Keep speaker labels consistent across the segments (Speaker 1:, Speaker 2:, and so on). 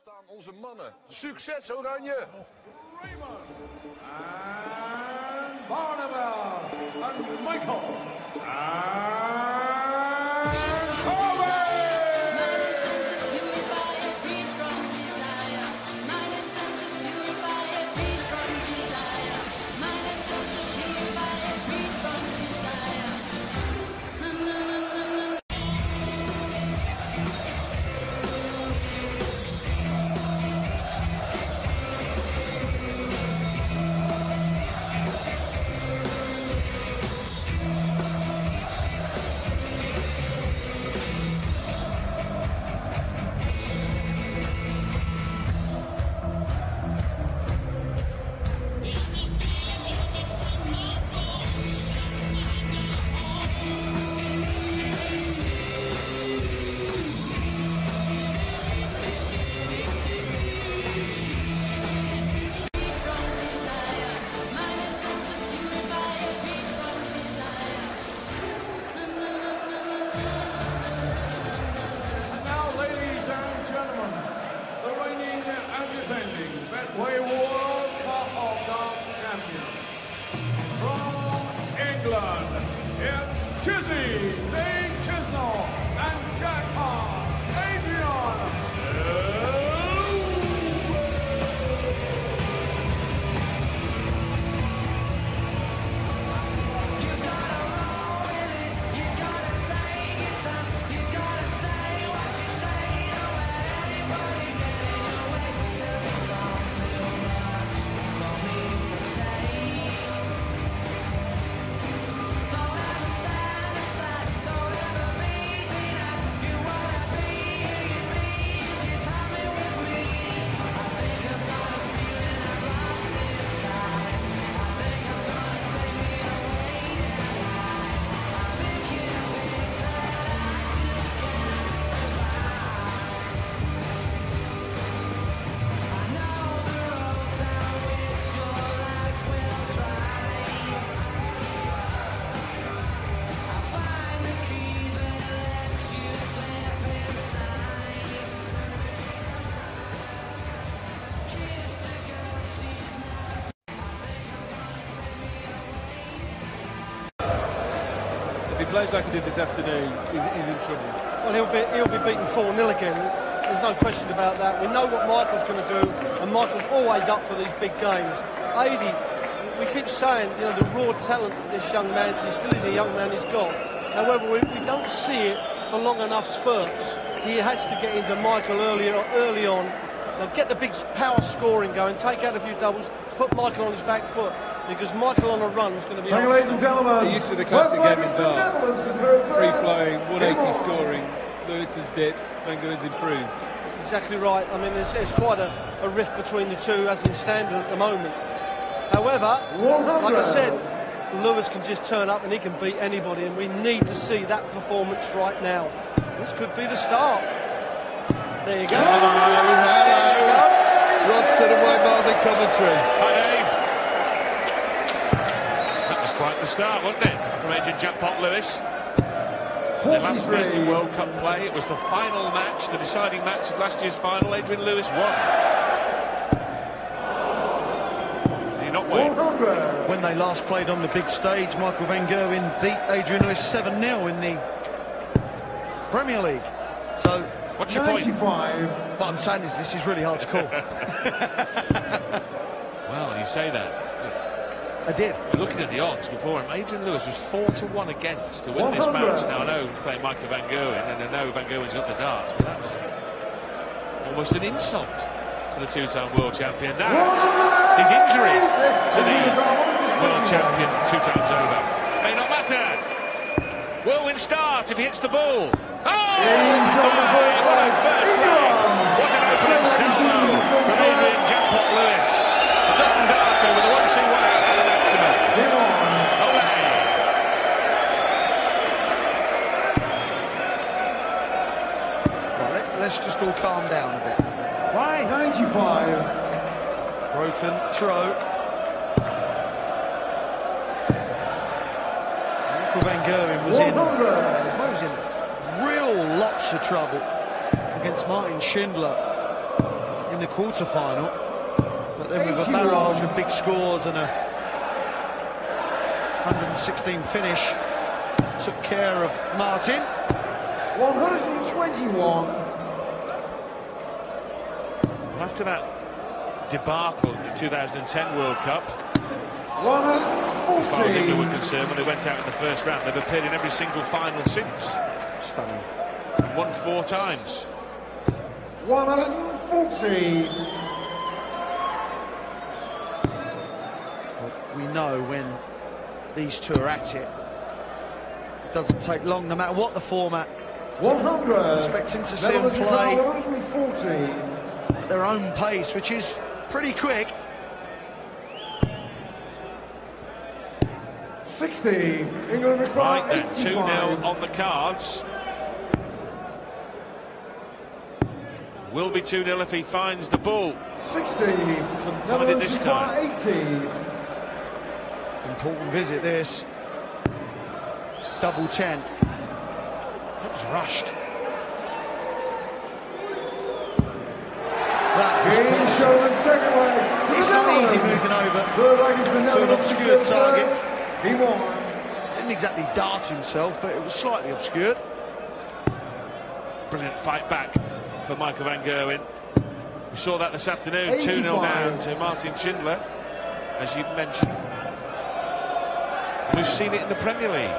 Speaker 1: staan onze mannen. Succes Oranje!
Speaker 2: Raymond and Barneveld and Michael and halve! World Cup of Darts champion from England, it's Chisnall and Adrian.
Speaker 3: If he plays like he did this afternoon, he's in trouble.
Speaker 4: Well, he'll be beaten 4-0 again. There's no question about that. We know what Michael's going to do, and Michael's always up for these big games. Adi, we keep saying, you know, the raw talent that this young man, he still is a young man, he's got. However, we don't see it for long enough spurts. He has to get into Michael early on. Now get the big power scoring going, take out a few doubles, put Michael on his back foot, because Michael on a run is going to be...
Speaker 2: Ladies and gentlemen,
Speaker 3: He used to the classic game in darts. Free-flowing, 180 scoring. Lewis's dipped, Van Gerwen's improved.
Speaker 4: Exactly right. I mean, there's quite a rift between the two as in standard at the moment. However, like I said, Lewis can just turn up and he can beat anybody, and we need to see that performance right now. This could be the start. There you go.
Speaker 3: Hello. Rodston and Raymond in commentary.
Speaker 5: Hi, Dave. That was quite the start, wasn't it, from Adrian Jackpot Lewis? The last night in World Cup play, it was the final match, the deciding match of last year's final. Adrian Lewis won. Did he not win?
Speaker 6: When they last played on the big stage, Michael Van Gerwen beat Adrian Lewis 7-0 in the Premier League. So,
Speaker 5: what's your point?
Speaker 6: What I'm saying is this is really hard to call.
Speaker 5: Well, you say that.
Speaker 6: I did.
Speaker 5: We're looking at the odds before him. Adrian Lewis was 4-1 against to win this match. Now I know he's playing Michael Van Gerwen, and I know Van Gerwen's got the darts, but that was almost an insult to the two-time world champion. That his injury to the world champion 2 times over may not matter. Will win start if he hits the ball. Oh! What a first leg! What an opening solo from Adrian Jackpot Lewis. A dozen darter with a 1-2-1 out at the maximum.
Speaker 6: Right, let's just all calm down a bit.
Speaker 2: Right, 95.
Speaker 6: Broken throw. Michael Van Gerwen was in real lots of trouble against Martin Schindler. in the quarter-final. But then with a barrage of big scores and a 116 finish, took care of Martin.
Speaker 2: 121.
Speaker 5: After that debacle in the 2010 World Cup, as far as England were concerned, when they went out in the first round, they've appeared in every single final since.
Speaker 6: Stunning.
Speaker 5: Won 4 times.
Speaker 2: 140.
Speaker 6: Well, we know when these two are at it, it doesn't take long, no matter what the format.
Speaker 2: 100.
Speaker 6: Expecting to see them play
Speaker 2: 140.
Speaker 6: at their own pace, which is pretty quick.
Speaker 2: 60. England require
Speaker 5: Right then,
Speaker 2: 85.
Speaker 5: 2-0 on the cards. Will be 2-0 if he finds the ball.
Speaker 2: 60.
Speaker 5: Find it
Speaker 2: Netherlands
Speaker 5: this
Speaker 2: require
Speaker 5: time.
Speaker 2: 80.
Speaker 6: Important visit this. Double 10. That was rushed. That was
Speaker 2: Game
Speaker 6: quality.
Speaker 2: show in second leg.
Speaker 6: It's not easy moving over
Speaker 2: Third leg is the
Speaker 6: to an
Speaker 2: Netherlands
Speaker 6: obscure
Speaker 2: first.
Speaker 6: target.
Speaker 2: He won.
Speaker 6: Didn't exactly dart himself, but it was slightly obscured.
Speaker 5: Brilliant fight back for Michael van Gerwen. We saw that this afternoon, 2-0 down to Martin Schindler, as you mentioned. We've seen it in the Premier League.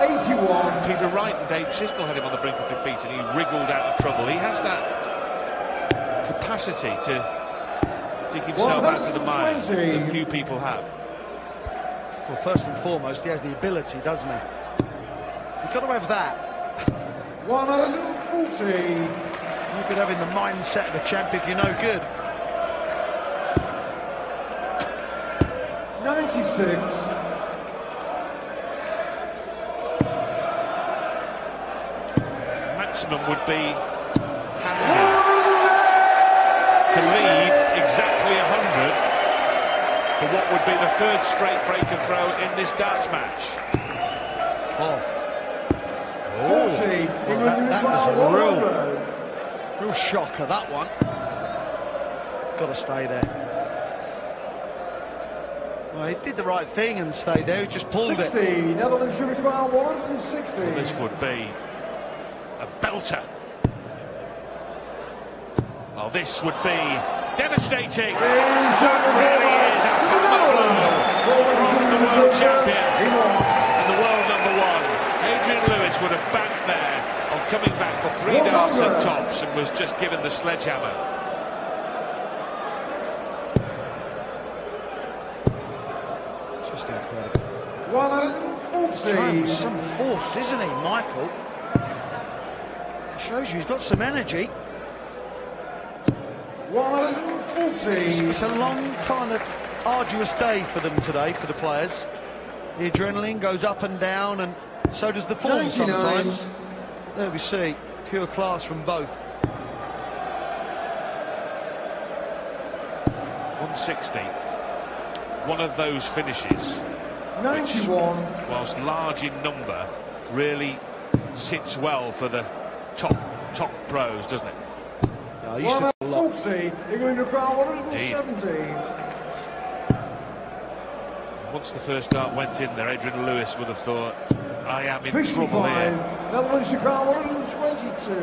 Speaker 2: 81.
Speaker 5: Peter Wright and Dave Chisnall had him on the brink of defeat and he wriggled out of trouble. He has that capacity to dig himself out of the mire that few people have.
Speaker 6: Well, first and foremost, he has the ability, doesn't he? You've got to have that.
Speaker 2: 140.
Speaker 6: You could have in the mindset of a champ if you're no good.
Speaker 2: 96.
Speaker 5: Maximum would be handy to leave exactly 100 for what would be the 3rd straight break and throw in this darts match.
Speaker 6: Oh,
Speaker 2: 40.
Speaker 6: well, that was a real shocker, that one. Got to stay there. Well, he did the right thing and stayed there, he just pulled
Speaker 2: 60.
Speaker 6: it.
Speaker 2: Netherlands should require 160.
Speaker 5: Well, this would be a belter. Well, this would be devastating. That really is a hammer blow from the world champion and the world #1. Adrian Lewis would have banked there on coming back for 3 darts and tops and was just given the sledgehammer.
Speaker 6: Just incredible.
Speaker 2: 140.
Speaker 6: Some force, isn't he, Michael? Shows you he's got some energy.
Speaker 2: 140.
Speaker 6: It's a long, kind of arduous day for them today, for the players. The adrenaline goes up and down, and so does the form
Speaker 2: 99.
Speaker 6: sometimes. There we see, pure class from both.
Speaker 5: 160. One of those finishes,
Speaker 2: 91.
Speaker 5: whilst large in number, really sits well for the top pros, doesn't it?
Speaker 6: I used to a lot.
Speaker 2: 140. England require 170.
Speaker 5: Once the first dart went in there, Adrian Lewis would have thought, I am in
Speaker 2: 55.
Speaker 5: trouble here.
Speaker 2: Netherlands require 122.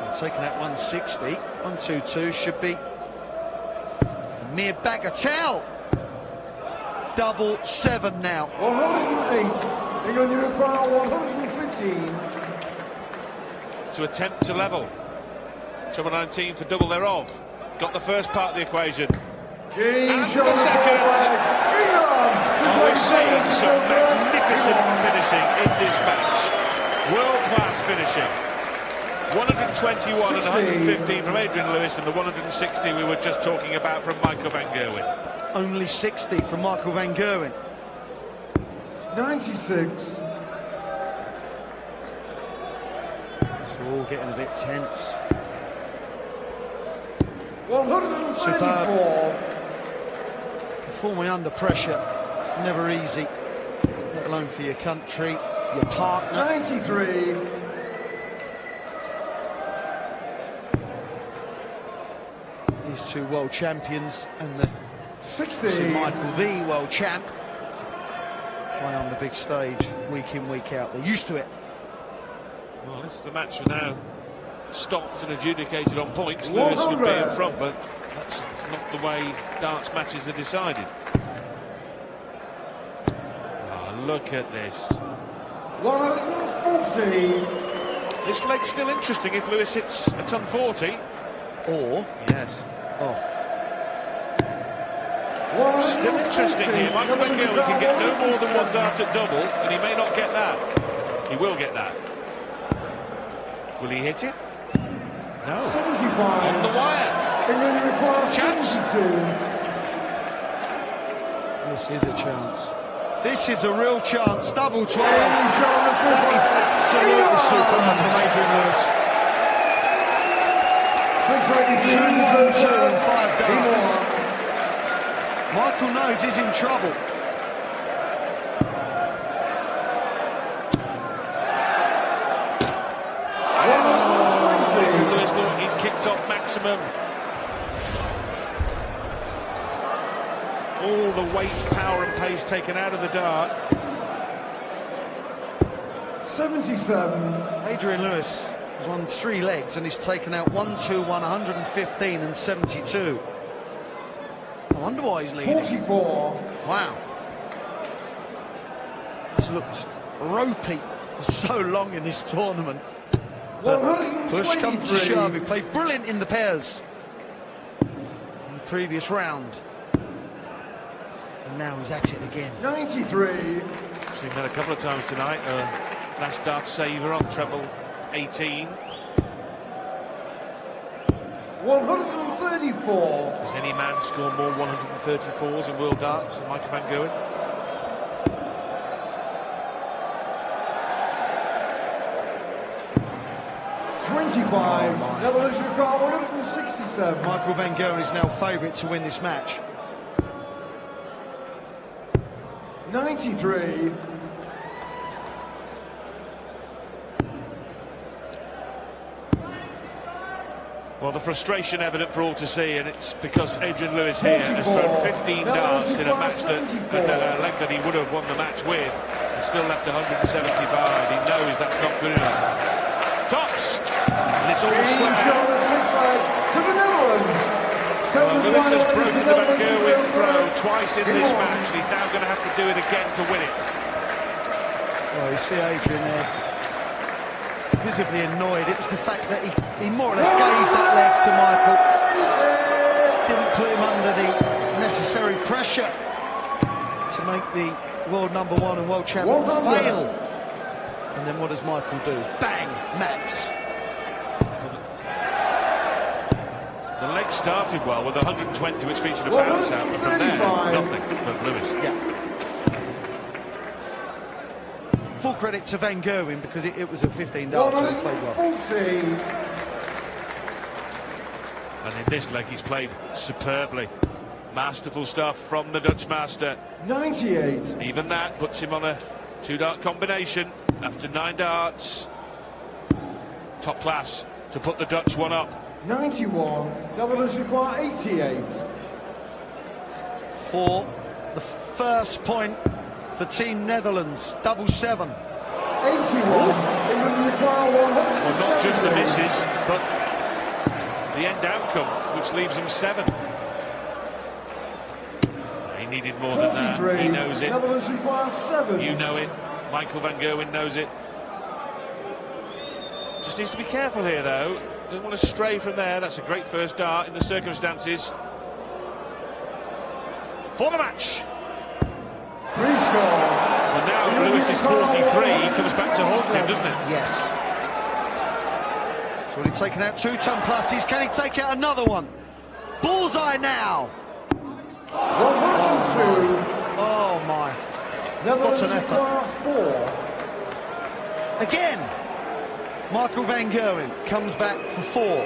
Speaker 6: And taking that 160, 122 should be a mere bagatelle. Double 7 now.
Speaker 2: 108. England require 115.
Speaker 5: To attempt to level. Treble 19 for double thereof. Got the first part of the equation.
Speaker 2: Game
Speaker 5: And
Speaker 2: show
Speaker 5: the second.
Speaker 2: England.
Speaker 5: And we've seen some magnificent finishing in this match. World-class finishing. 121 and 115 from Adrian Lewis, and the 160 we were just talking about from Michael van Gerwen.
Speaker 6: Only 60 from Michael van Gerwen.
Speaker 2: 96.
Speaker 6: It's all getting a bit tense.
Speaker 2: 134.
Speaker 6: Performing under pressure, never easy, let alone for your country, your partner.
Speaker 2: 93.
Speaker 6: These two world champions and the
Speaker 2: 60.
Speaker 6: Michael, the world champ, play on the big stage week in, week out. They're used to it.
Speaker 5: Well, if the match were now stopped and adjudicated on points, Lewis would be in front, but that's not the way darts matches are decided. Oh, look at this.
Speaker 2: 140.
Speaker 5: This leg's still interesting if Lewis hits a ton 40.
Speaker 6: Or,
Speaker 5: Yes.
Speaker 6: oh,
Speaker 5: Still interesting here. Michael Van Gerwen can get no more than one dart at double, and he may not get that. He will get that. Will he hit it? No.
Speaker 2: 75.
Speaker 5: On the wire.
Speaker 2: England requires
Speaker 5: Chance.
Speaker 2: 72.
Speaker 6: this is a chance. This is a real chance. Double 12.
Speaker 2: That
Speaker 6: That is absolutely superb from Adrian Lewis. 2, 1, 2 and 5 darts. Michael knows he's in trouble.
Speaker 5: Lewis thought he'd kicked off maximum. All the weight, power and pace taken out of the dart.
Speaker 2: 77.
Speaker 6: Adrian Lewis has won 3 legs and he's taken out 1, 2, 115 and 72. I wonder why he's leading.
Speaker 2: 44.
Speaker 6: Wow. He's looked ropey for so long in this tournament. But push comes to shove. He played brilliant in the pairs in the previous round. And now he's at it again.
Speaker 2: 93.
Speaker 5: Seen that a couple of times tonight. Last dart saver on treble 18.
Speaker 2: 134.
Speaker 5: Does any man score more 134s in world darts than Michael Van Gerwen?
Speaker 2: Netherlands require 167.
Speaker 6: Michael Van Gerwen is now favourite to win this match.
Speaker 2: 93.
Speaker 5: Well, the frustration evident for all to see, and it's because Adrian Lewis here has thrown 15 darts in a match that at a length that he would have won the match with, and still left 175. He knows that's not good enough. Tops, and it's all square.
Speaker 2: To the Netherlands.
Speaker 5: Well, Lewis has broken the Van Gerwen throw twice in this match, and he's now going to have to do it again to win it.
Speaker 6: Well, you see Adrian there, visibly annoyed. It was the fact that he more or less gave that leg to Michael. Didn't put him under the necessary pressure to make the world #1 and world champion fail. And then what does Michael do? Bang! Max.
Speaker 5: The leg started well with 120, which featured a bounce out, but from there, nothing from Lewis.
Speaker 6: Yeah. Full credit to Van Gerwen because it was a 15 dart, so he played well.
Speaker 2: 140.
Speaker 5: And in this leg, he's played superbly. Masterful stuff from the Dutch master.
Speaker 2: 98.
Speaker 5: Even that puts him on a 2-dart combination after 9 darts. Top class to put the Dutch one up.
Speaker 2: 91. Netherlands require 88.
Speaker 6: For the first point for Team Netherlands, 7-7.
Speaker 2: 81. England require 100.
Speaker 5: Well, not just the misses, but the end outcome, which leaves him 7. He needed more than that. He knows it.
Speaker 2: Netherlands require 7.
Speaker 5: You know it. Michael Van Gerwen knows it. Just needs to be careful here, though. Doesn't want to stray from there. That's a great first dart in the circumstances. For the match.
Speaker 2: 3 score.
Speaker 5: Well, now Lewis is 43. He comes back to haunt him, doesn't it?
Speaker 6: Yes. So he's taken out 2 ton pluses. Can he take out another one? Bullseye now.
Speaker 2: 102.
Speaker 6: Oh my.
Speaker 2: Netherlands
Speaker 6: What an effort.
Speaker 2: require 4.
Speaker 6: Again. Michael Van Gerwen comes back for 4.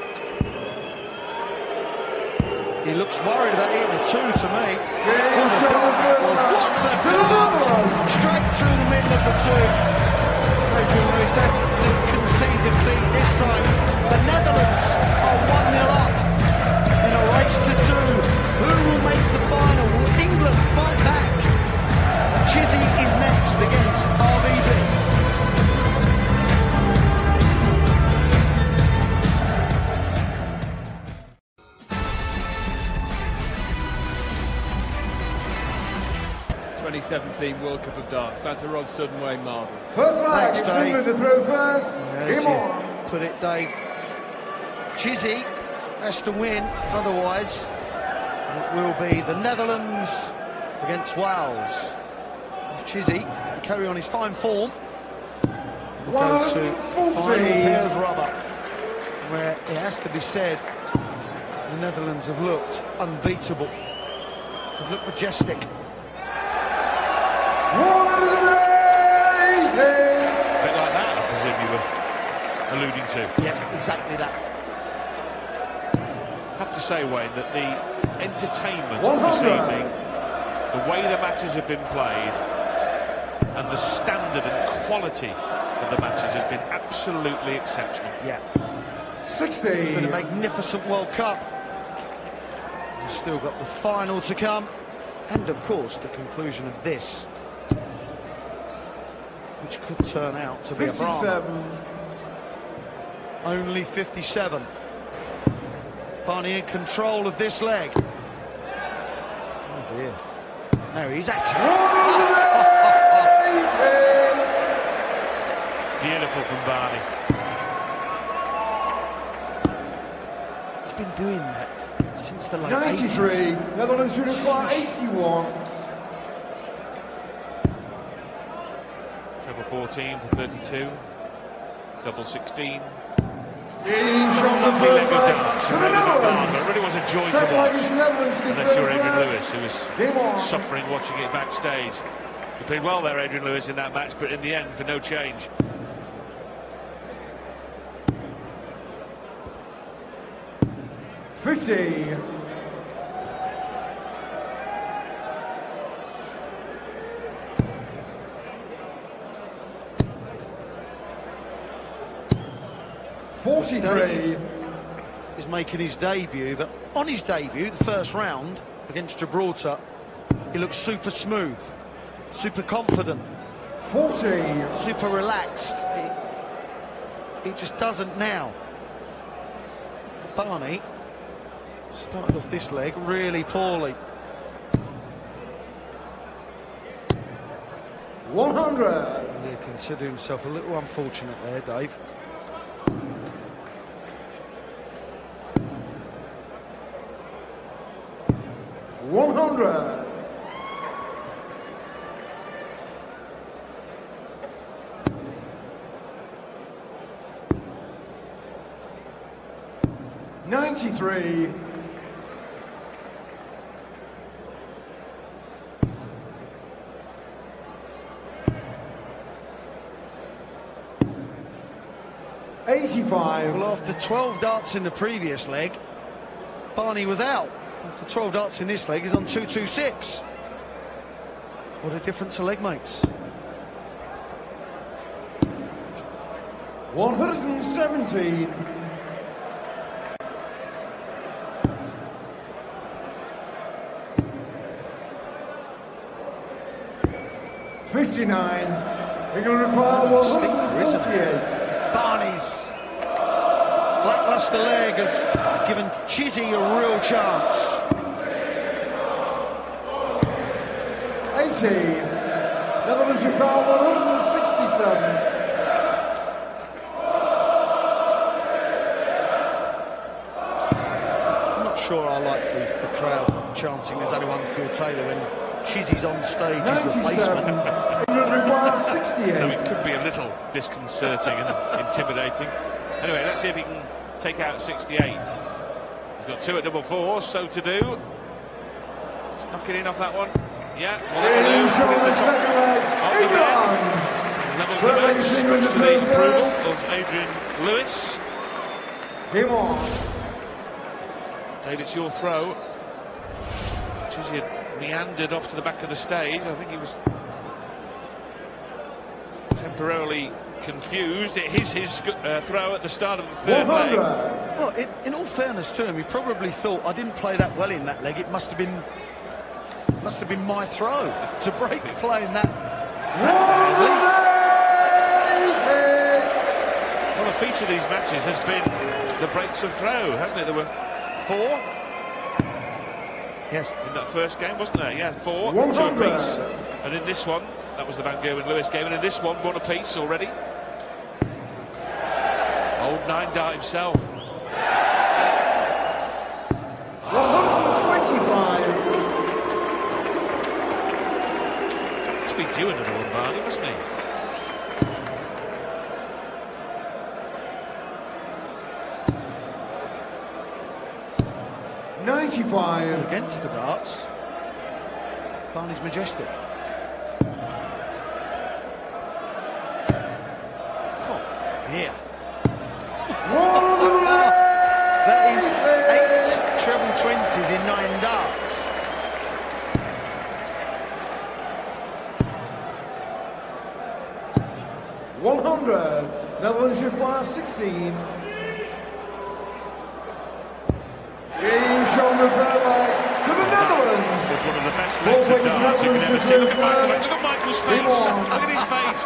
Speaker 6: He looks worried about hitting a 2 to me. What a dart that was. What a dart! Straight through the middle of the 2. Adrian Lewis has to concede defeat this time. The Netherlands are 1-0 up in a race
Speaker 3: 2017 World Cup of Darts. Back to Rod Sudden, Wayne Marble.
Speaker 2: First flag,
Speaker 6: Thanks,
Speaker 2: it's
Speaker 6: Dave.
Speaker 2: England to throw first.
Speaker 6: As
Speaker 2: Game
Speaker 6: you
Speaker 2: on.
Speaker 6: put it, Dave. Chizzy has to win, otherwise it will be the Netherlands against Wales. If Chizzy can carry on his fine form, we'll go to
Speaker 2: 140.
Speaker 6: final pairs rubber, where it has to be said the Netherlands have looked unbeatable. They've looked majestic.
Speaker 2: 180.
Speaker 5: A bit like that, I presume you were alluding to.
Speaker 6: Yeah, exactly that.
Speaker 5: I have to say, Wayne, that the entertainment
Speaker 2: 100.
Speaker 5: this evening, the way the matches have been played, and the standard and quality of the matches has been absolutely exceptional.
Speaker 6: Yeah.
Speaker 2: 60.
Speaker 6: It's been a magnificent World Cup. We've still got the final to come, and of course the conclusion of this, which could turn out to be a drama.
Speaker 2: 57.
Speaker 6: Only 57. Barney in control of this leg. Oh dear. No, he's at it.
Speaker 2: 180.
Speaker 5: Beautiful from Barney.
Speaker 6: He's been doing that since the late
Speaker 2: 93.
Speaker 6: 80s.
Speaker 2: Netherlands should require 81.
Speaker 5: Treble 14 for 32. Double 16.
Speaker 2: In from the
Speaker 5: Lovely leg
Speaker 2: first
Speaker 5: of
Speaker 2: leg
Speaker 5: darts.
Speaker 2: to
Speaker 5: It
Speaker 2: the Netherlands.
Speaker 5: really was a joy to
Speaker 2: Second leg
Speaker 5: watch.
Speaker 2: is Netherlands to
Speaker 5: Unless
Speaker 2: throw
Speaker 5: you're Adrian
Speaker 2: first.
Speaker 5: Lewis, who was
Speaker 2: Game on.
Speaker 5: suffering watching it backstage. You played well there, Adrian Lewis, in that match, but in the end, for no change.
Speaker 2: $50. $43.
Speaker 6: Is making his debut, but on his debut, the first round against Gibraltar, he looked super smooth, super confident,
Speaker 2: 40.
Speaker 6: super relaxed. He just doesn't now. Barney started off this leg really poorly.
Speaker 2: 100.
Speaker 6: He considered himself a little unfortunate there, Dave.
Speaker 2: $100. $93. $85.
Speaker 6: Well, after 12 darts in the previous leg, Barney was out. After 12 darts in this leg, he's on 226. What a difference a leg makes.
Speaker 2: 117. $59. England require 148.
Speaker 6: Barney's lacklustre leg has given Chizzy a real chance.
Speaker 2: 80. Netherlands require 167.
Speaker 6: I'm not sure I like the crowd chanting "There's only one Phil Taylor" when Chizzy's on stage as
Speaker 2: 97.
Speaker 6: replacement.
Speaker 2: England require 68.
Speaker 5: No, it could be a little disconcerting and intimidating. Anyway, let's see if he can take out 68. He's got two at double four, so to do. Just knock it in off that one. Yeah, well,
Speaker 2: In
Speaker 5: that'll do.
Speaker 2: from the second leg.
Speaker 5: Levels the match, much to the approval of Adrian Lewis.
Speaker 2: Game on.
Speaker 5: Dave, it's your throw. Chizzy had meandered off to the back of the stage. I think he was temporarily confused. It is his throw at the start of the third leg.
Speaker 6: Well, in all fairness to him, he probably thought, I didn't play that well in that leg. It must have been my throw to break playing that.
Speaker 5: Well, a feature of these matches has been the breaks of throw, hasn't it? There were 4.
Speaker 6: Yes.
Speaker 5: In that first game, wasn't there? Yeah, 4, 2
Speaker 2: 100.
Speaker 5: apiece. And in this one, that was the Van Gerwen-Lewis game, and in this one, one apiece already. Old 9-dart himself.
Speaker 2: 125.
Speaker 5: Must be due another one, Barney, mustn't he?
Speaker 2: $95
Speaker 6: against the darts. Barney's majestic. Oh dear. That is 8 treble 20s in 9 darts.
Speaker 2: $100. Netherlands require 16. Game shown the third leg to the Netherlands.
Speaker 5: It's one of the best legs of darts you can ever see. Look at Michael's face. Look at his face.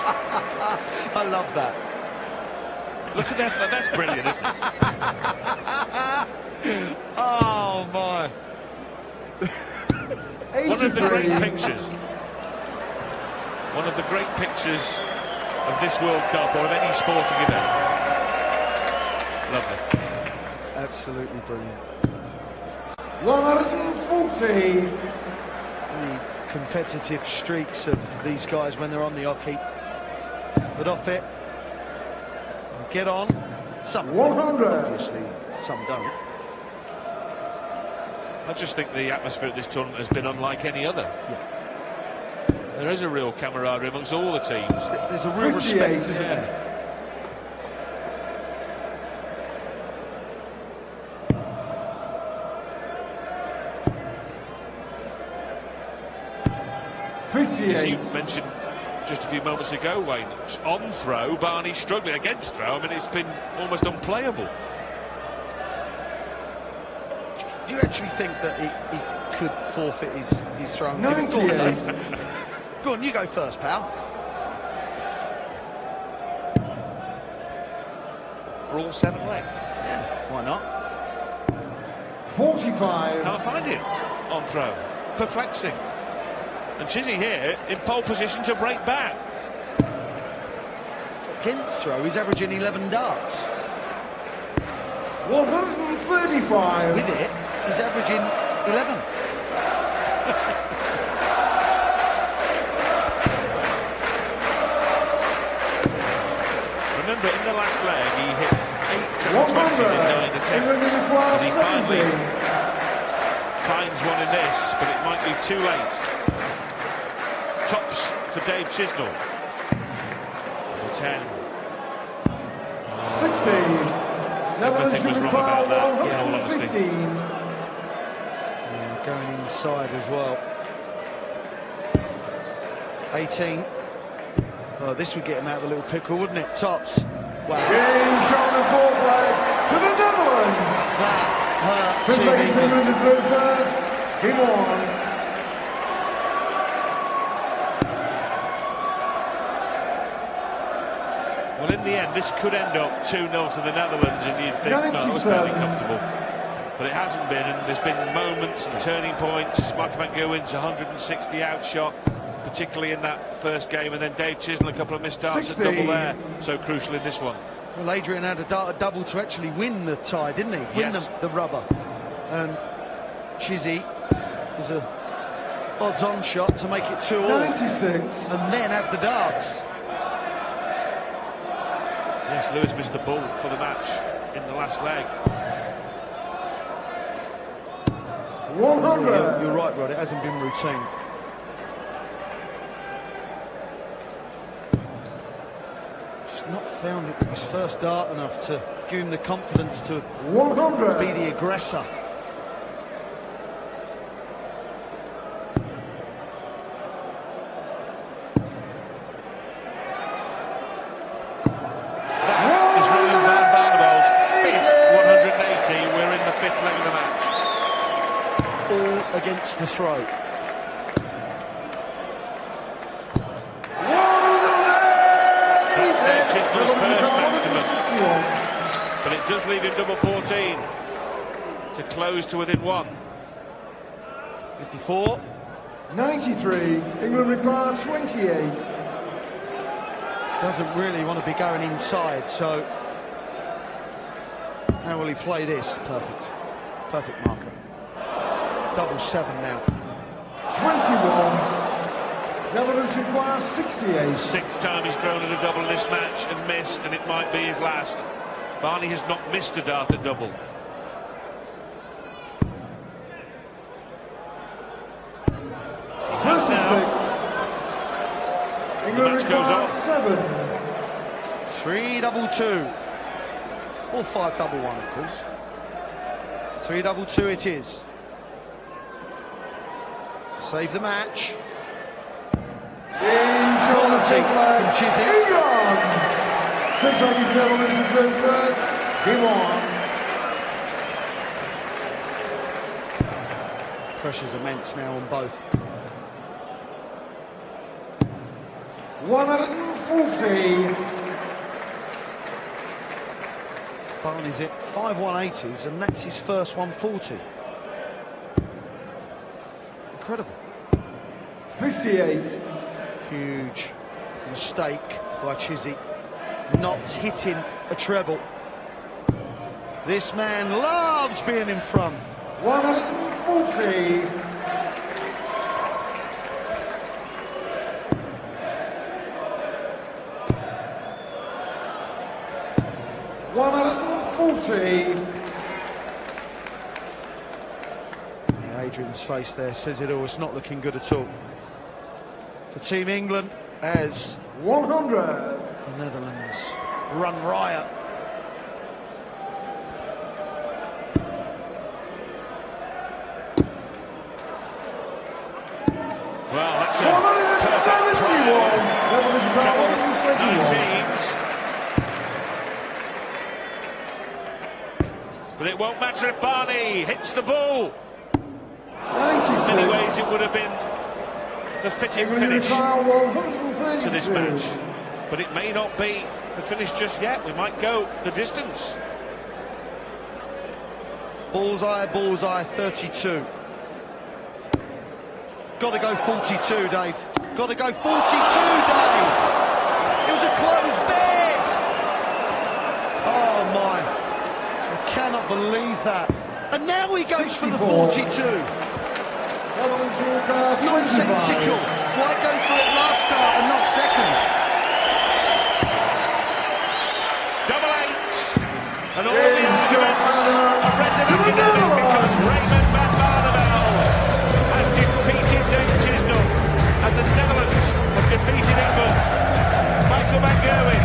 Speaker 6: I love that.
Speaker 5: Look at that. That's brilliant, isn't it?
Speaker 6: Oh my.
Speaker 5: One of the great pictures. One of the great pictures of this World Cup or of any sporting event. Lovely.
Speaker 6: Absolutely brilliant.
Speaker 2: 140.
Speaker 6: The competitive streaks of these guys when they're on the hockey. But off it, get on. Some
Speaker 2: 100.
Speaker 6: obviously, some don't.
Speaker 5: I just think the atmosphere at this tournament has been unlike any other.
Speaker 6: Yeah.
Speaker 5: There is a real camaraderie amongst all the teams.
Speaker 6: There's a real respect, isn't there?
Speaker 2: 58.
Speaker 5: As you mentioned just a few moments ago, Wayne, on throw, Barney struggling against throw. I mean, it's been almost unplayable.
Speaker 6: Do you actually think that he could forfeit his throw?
Speaker 2: 98.
Speaker 6: Go on, you go first, pal.
Speaker 5: For all 7 legs.
Speaker 6: Yeah, why not?
Speaker 2: 45.
Speaker 5: Can't find it on throw. Perplexing. And Chizzy here in pole position to break back.
Speaker 6: Against throw, he's averaging 11 darts.
Speaker 2: 135.
Speaker 6: With it, he's averaging 11.
Speaker 5: Remember, in the last leg, he hit 8 20s in 9 attempts. And he finally finds one in this, but it might be too late. Tops for Dave Chisnall. 10.
Speaker 2: 16. Netherlands
Speaker 5: was wrong about that, in all honesty.
Speaker 2: 115.
Speaker 6: Yeah, going inside as well. 18. Oh, this would get him out of a little pickle, wouldn't it? Tops. Wow.
Speaker 2: Game shown the fourth leg to the Netherlands.
Speaker 6: That hurt
Speaker 2: The
Speaker 6: too
Speaker 2: place
Speaker 6: easy.
Speaker 2: in the blue first. Game on.
Speaker 5: Well, in the end, this could end up 2-0 to the Netherlands, and you'd think, no, it was fairly comfortable. But it hasn't been, and there's been moments and turning points. Michael van Gerwen's 160 outshot, particularly in that first game, and then Dave Chisnall, a couple of missed darts at double there, so crucial in this one.
Speaker 6: Well, Adrian had a dart at double to actually win the tie, didn't he? Win
Speaker 5: Yes.
Speaker 6: the rubber. And Chizzy was a odds-on shot to make it 2-all.
Speaker 2: 96.
Speaker 6: And then have the darts.
Speaker 5: Yes, Lewis missed the ball for the match in the last leg.
Speaker 2: 100.
Speaker 6: You're right, Rod, it hasn't been routine. Just not found it his first dart enough to give him the confidence to
Speaker 2: 100.
Speaker 6: be the aggressor.
Speaker 5: That is Raymond van Barneveld's 5th 180. We're in the 5th leg of the match.
Speaker 6: All against the throw.
Speaker 5: That's Dave Chisnall's first maximum, but it does leave him double 14 to close to within 1.
Speaker 6: 54.
Speaker 2: 93, England require 28.
Speaker 6: Doesn't really want to be going inside, so how will he play this? Perfect. Perfect marker. Double 7 now.
Speaker 2: 21. Netherlands require 68.
Speaker 5: Sixth time he's thrown at a double in this match and missed, and it might be his last. Barney has not missed a dart at double.
Speaker 2: England
Speaker 5: the match goes on.
Speaker 2: 7.
Speaker 6: 3-2-2. Or 5-1, of course. 3-2-2 it is. To save the match. Quality from Chisnall.
Speaker 2: England! 6 rugby's Netherlands is going first. Game on.
Speaker 6: Pressure's immense now on both.
Speaker 2: 140.
Speaker 6: Barney's at 5 180s, and that's his first 140. Incredible.
Speaker 2: 58.
Speaker 6: Huge mistake by Chisnall, not hitting a treble. This man loves being in front.
Speaker 2: 140.
Speaker 6: Adrian's face there says it all. It's not looking good at all for Team England as
Speaker 2: 100.
Speaker 6: the Netherlands run riot.
Speaker 5: Well, that's a 19s. But it won't matter if Barney hits the ball.
Speaker 2: 96.
Speaker 5: In many ways, it would have been the fitting finish to this match. But it may not be the finish just yet. We might go the distance.
Speaker 6: Bullseye, bullseye, 32. Got to go 42, Dave. Got to go 42, Dave. It was a closed bed. Oh, my. I cannot believe that. And now he goes 64. For the 42. It's nonsensical. Why go for it last start and not second?
Speaker 5: Double 8. And all the arguments are rendered academic because Raymond van Barneveld has defeated Chisnall and the Netherlands have defeated England. Michael van Gerwen